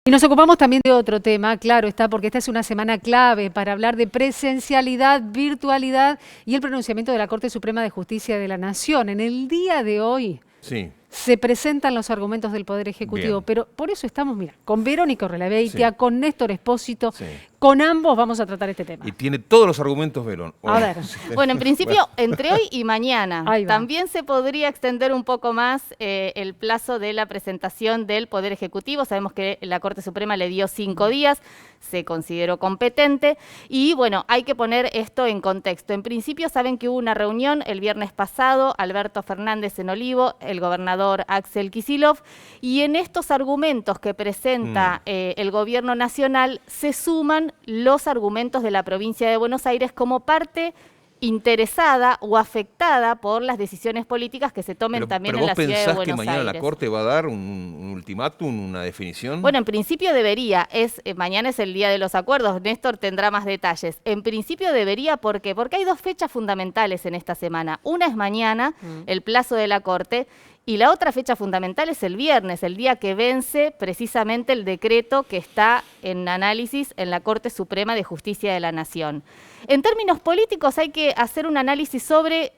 Y nos ocupamos también de otro tema, claro está, porque esta es una semana clave para hablar de presencialidad, virtualidad y el pronunciamiento de la Corte Suprema de Justicia de la Nación. En el día de hoy Sí, se presentan los argumentos del Poder Ejecutivo, bien. pero por eso estamos, mira, con Verónica Orrelabeitia, Sí, con Néstor Espósito, sí. con ambos vamos a tratar este tema. Y tiene todos los argumentos, Verón. ¿O A no? ver, Bueno, en principio, entre hoy y mañana. ahí va. También se podría extender un poco más el plazo de la presentación del Poder Ejecutivo. Sabemos que la Corte Suprema le dio 5 días, se consideró competente. Y bueno, hay que poner esto en contexto. En principio, saben que hubo una reunión el viernes pasado, Alberto Fernández en Olivo, el gobernador Axel Kicillof, y en estos argumentos que presenta el gobierno nacional se suman los argumentos de la provincia de Buenos Aires como parte interesada o afectada por las decisiones políticas que se tomen también en la ciudad de ¿Pero vos Buenos pensás que mañana Aires. la Corte va a dar un ultimátum, una definición? Bueno, en principio debería. Mañana es el día de los acuerdos. Néstor tendrá más detalles. En principio debería, ¿por qué? Porque hay dos fechas fundamentales en esta semana. Una es mañana, el plazo de la Corte, y la otra fecha fundamental es el viernes, el día que vence precisamente el decreto que está en análisis en la Corte Suprema de Justicia de la Nación. En términos políticos hay que hacer un análisis sobre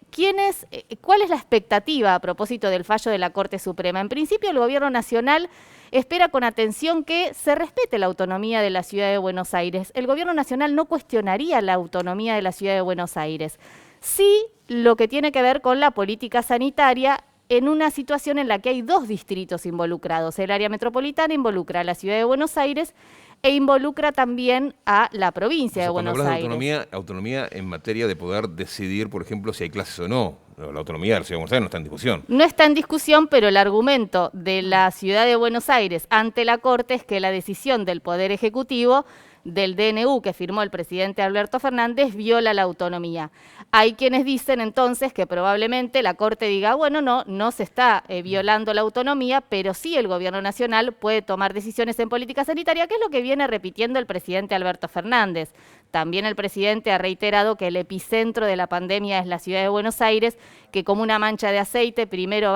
cuál es la expectativa a propósito del fallo de la Corte Suprema. En principio, el Gobierno Nacional espera con atención que se respete la autonomía de la Ciudad de Buenos Aires. El Gobierno Nacional no cuestionaría la autonomía de la Ciudad de Buenos Aires. Sí, lo que tiene que ver con la política sanitaria en una situación en la que hay dos distritos involucrados. El área metropolitana involucra a la Ciudad de Buenos Aires e involucra también a la provincia de Buenos Cuando Aires. hablas de autonomía en materia de poder decidir, por ejemplo, si hay clases o no. La autonomía de la Ciudad de Buenos Aires no está en discusión. No está en discusión, pero el argumento de la Ciudad de Buenos Aires ante la Corte es que la decisión del Poder Ejecutivo del DNU que firmó el presidente Alberto Fernández viola la autonomía. Hay quienes dicen entonces que probablemente la Corte diga, bueno, no se está violando la autonomía, pero sí el Gobierno Nacional puede tomar decisiones en política sanitaria, que es lo que viene repitiendo el presidente Alberto Fernández. También el presidente ha reiterado que el epicentro de la pandemia es la Ciudad de Buenos Aires, que como una mancha de aceite, primero,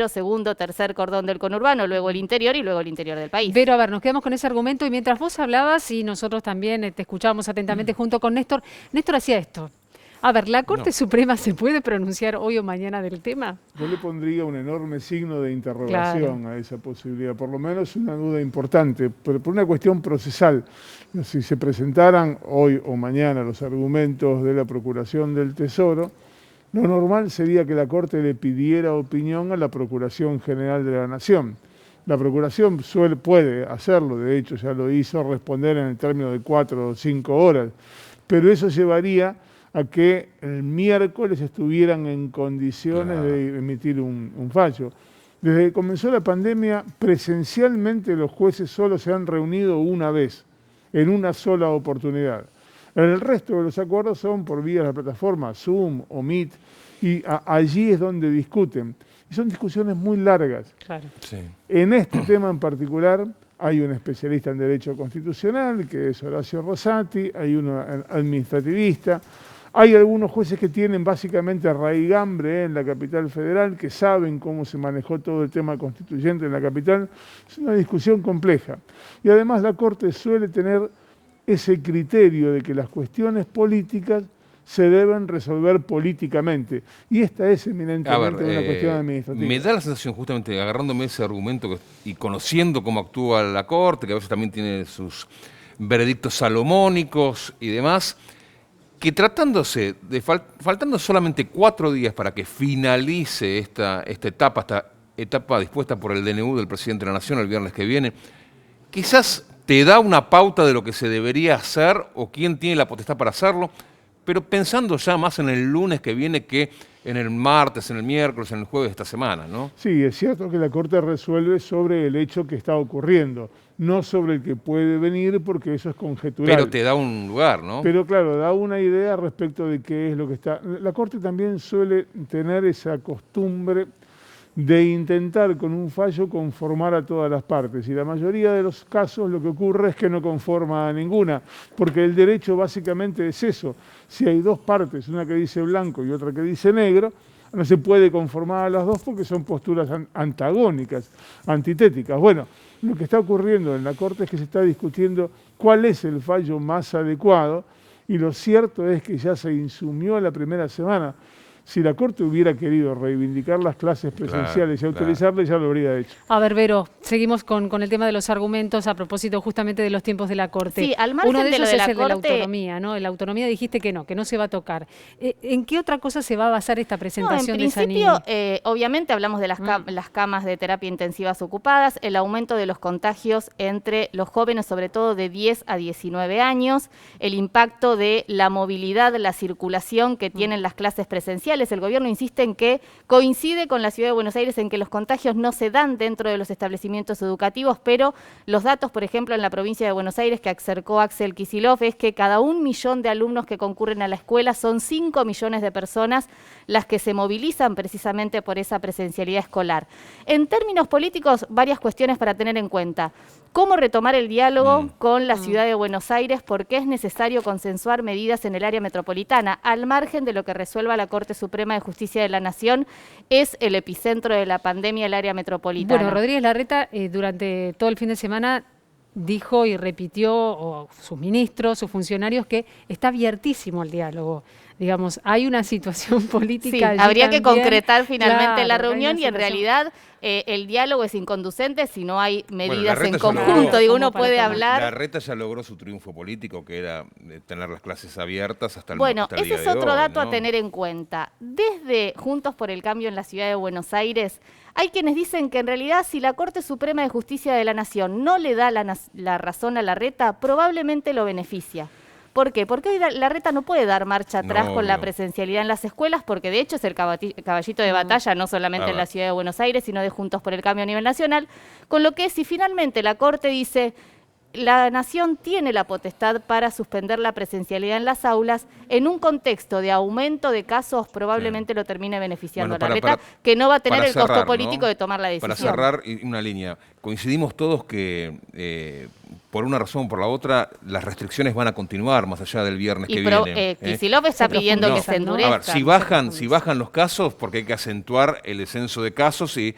segundo, tercer cordón del conurbano, luego el interior y luego el interior del país. Pero a ver, nos quedamos con ese argumento y mientras vos hablabas y nosotros también te escuchábamos atentamente junto con Néstor, Néstor hacía esto. A ver, ¿la Corte Suprema se puede pronunciar hoy o mañana del tema? Yo le pondría un enorme signo de interrogación a esa posibilidad, por lo menos una duda importante, pero por una cuestión procesal. Si se presentaran hoy o mañana los argumentos de la Procuración del Tesoro, lo normal sería que la Corte le pidiera opinión a la Procuración General de la Nación. La Procuración puede hacerlo, de hecho ya lo hizo, responder en el término de 4 o 5 horas, pero eso llevaría a que el miércoles estuvieran en condiciones de emitir un fallo. Desde que comenzó la pandemia, presencialmente los jueces solo se han reunido una vez, en una sola oportunidad. El resto de los acuerdos son por vía de la plataforma Zoom o Meet, y allí es donde discuten. Y son discusiones muy largas. Claro. Sí. En este tema en particular hay un especialista en Derecho Constitucional, que es Horacio Rosati, hay uno administrativista. Hay algunos jueces que tienen básicamente raigambre en la capital federal, que saben cómo se manejó todo el tema constituyente en la capital. Es una discusión compleja. Y además la Corte suele tener ese criterio de que las cuestiones políticas se deben resolver políticamente. Y esta es eminentemente una cuestión administrativa. Me da la sensación, justamente agarrándome ese argumento y conociendo cómo actúa la Corte, que a veces también tiene sus veredictos salomónicos y demás, que tratándose de faltando solamente 4 días para que finalice esta etapa dispuesta por el DNU del presidente de la Nación el viernes que viene, quizás te da una pauta de lo que se debería hacer o quién tiene la potestad para hacerlo, pero pensando ya más en el lunes que viene que en el martes, en el miércoles, en el jueves de esta semana, ¿no? Sí, es cierto que la Corte resuelve sobre el hecho que está ocurriendo, no sobre el que puede venir, porque eso es conjetural. Pero te da un lugar, ¿no? Pero claro, da una idea respecto de qué es lo que está. La Corte también suele tener esa costumbre de intentar con un fallo conformar a todas las partes. Y la mayoría de los casos lo que ocurre es que no conforma a ninguna, porque el derecho básicamente es eso. Si hay dos partes, una que dice blanco y otra que dice negro, no se puede conformar a las dos porque son posturas antagónicas, antitéticas. Bueno, Lo que está ocurriendo en la Corte es que se está discutiendo cuál es el fallo más adecuado, y lo cierto es que ya se insumió la primera semana. Si la Corte hubiera querido reivindicar las clases presenciales y autorizarlas, ya lo habría hecho. A ver, Vero, seguimos con el tema de los argumentos a propósito justamente de los tiempos de la Corte. Sí, al margen Uno de de lo ellos de es la el de la Corte... autonomía, ¿no? La autonomía dijiste que no se va a tocar. ¿En qué otra cosa se va a basar esta presentación de Zanini? En principio, obviamente hablamos de las camas de terapia intensivas ocupadas, el aumento de los contagios entre los jóvenes, sobre todo de 10 a 19 años, el impacto de la movilidad, la circulación que tienen las clases presenciales. El gobierno insiste en que coincide con la Ciudad de Buenos Aires en que los contagios no se dan dentro de los establecimientos educativos, pero los datos, por ejemplo, en la provincia de Buenos Aires que acercó Axel Kicillof, es que cada 1 millón de alumnos que concurren a la escuela son 5 millones de personas las que se movilizan precisamente por esa presencialidad escolar. En términos políticos, varias cuestiones para tener en cuenta. ¿Cómo retomar el diálogo con la Ciudad de Buenos Aires? Porque es necesario consensuar medidas en el área metropolitana, al margen de lo que resuelva la Corte Suprema de Justicia de la Nación. Es el epicentro de la pandemia el área metropolitana. Bueno, Rodríguez Larreta durante todo el fin de semana dijo y repitió, o sus ministros, sus funcionarios, que está abiertísimo el diálogo. Digamos, hay una situación política. Sí, allí habría que también. concretar finalmente la Claro, reunión, y en realidad el diálogo es inconducente si no hay medidas en conjunto. Digo, uno puede hablar... Larreta ya logró su triunfo político, que era tener las clases abiertas hasta el Bueno, hasta el ese día es de otro hoy, dato ¿no? a tener en cuenta. Desde Juntos por el Cambio en la Ciudad de Buenos Aires, hay quienes dicen que en realidad si la Corte Suprema de Justicia de la Nación no le da la razón a Larreta, probablemente lo beneficia. ¿Por qué? Porque hoy Larreta no puede dar marcha atrás con la presencialidad en las escuelas, porque de hecho es el caballito de batalla, no solamente en la Ciudad de Buenos Aires, sino de Juntos por el Cambio a nivel nacional, con lo que si finalmente la Corte dice... La Nación tiene la potestad para suspender la presencialidad en las aulas, en un contexto de aumento de casos probablemente lo termine beneficiando a Larreta, que no va a tener el costo político de tomar la decisión. Para cerrar una línea, coincidimos todos que por una razón o por la otra las restricciones van a continuar más allá del viernes que viene. Kicillof está pidiendo que se endurezcan. A ver, si bajan los casos, porque hay que acentuar el descenso de casos y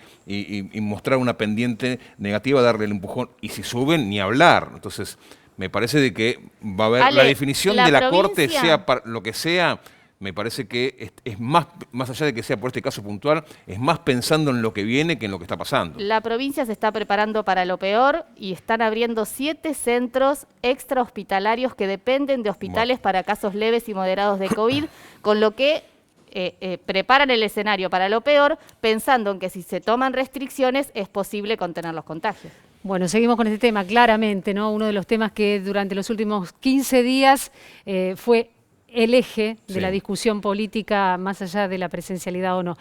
mostrar una pendiente negativa, darle el empujón, y si suben, ni hablar. Entonces, me parece de que va a haber la definición de la Corte, sea lo que sea. Me parece que es más allá de que sea por este caso puntual, es más pensando en lo que viene que en lo que está pasando. La provincia se está preparando para lo peor y están abriendo 7 centros extrahospitalarios que dependen de hospitales para casos leves y moderados de COVID, con lo que preparan el escenario para lo peor, pensando en que si se toman restricciones es posible contener los contagios. Bueno, seguimos con este tema, claramente, ¿no? Uno de los temas que durante los últimos 15 días fue el eje de la discusión política, más allá de la presencialidad o no.